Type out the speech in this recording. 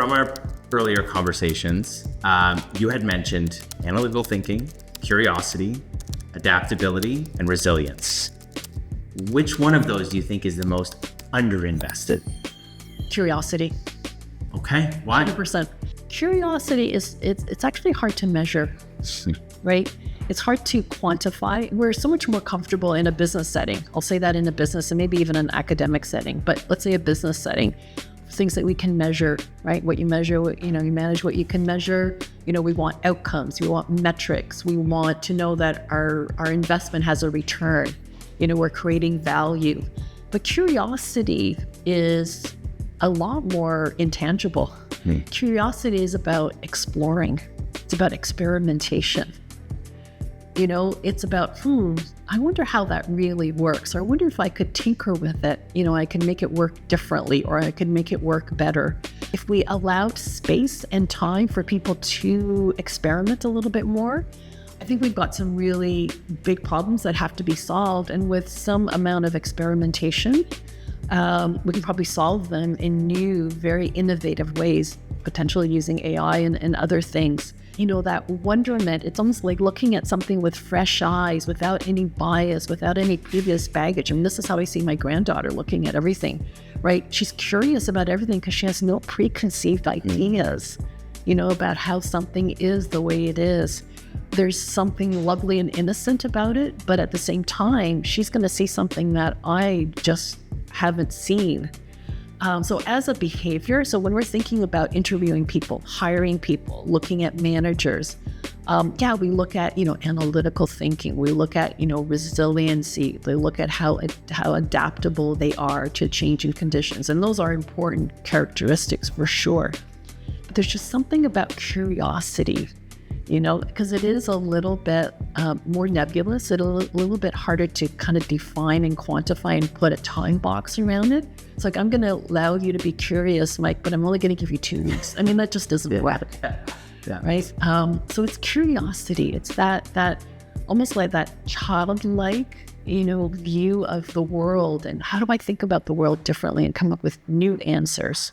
from our earlier conversations, you had mentioned analytical thinking, curiosity, adaptability, and resilience. Which one of those do you think is the most underinvested? Curiosity. Okay, why? 100%. Curiosity it's actually hard to measure, right? It's hard to quantify. We're so much more comfortable in a business setting. I'll say that in a business and maybe even an academic setting, but let's say a business setting, things that we can measure, right? What you measure, you manage what you can measure. We want outcomes, we want metrics. We want to know that our investment has a return. We're creating value. But curiosity is a lot more intangible. Curiosity is about exploring. It's about experimentation. It's about, I wonder how that really works. Or I wonder if I could tinker with it. I can make it work differently, or I could make it work better. If we allowed space and time for people to experiment a little bit more, I think we've got some really big problems that have to be solved. And with some amount of experimentation, we can probably solve them in new, very innovative ways, potentially using AI and other things. That wonderment, it's almost like looking at something with fresh eyes, without any bias, without any previous baggage. This is how I see my granddaughter looking at everything, right? She's curious about everything because she has no preconceived ideas, about how something is the way it is. There's something lovely and innocent about it, but at the same time, she's going to see something that I just haven't seen. So as a behavior, so when we're thinking about interviewing people, hiring people, looking at managers, we look at, analytical thinking. We look at, resiliency. They look at how adaptable they are to changing conditions. And those are important characteristics for sure. But there's just something about curiosity, because it is a little bit more nebulous. It's a little bit harder to kind of define and quantify and put a time box around it. It's like, I'm going to allow you to be curious, Mike, but I'm only going to give you 2 weeks. That just doesn't work, right? So it's curiosity. It's that almost like that childlike, view of the world. And how do I think about the world differently and come up with new answers?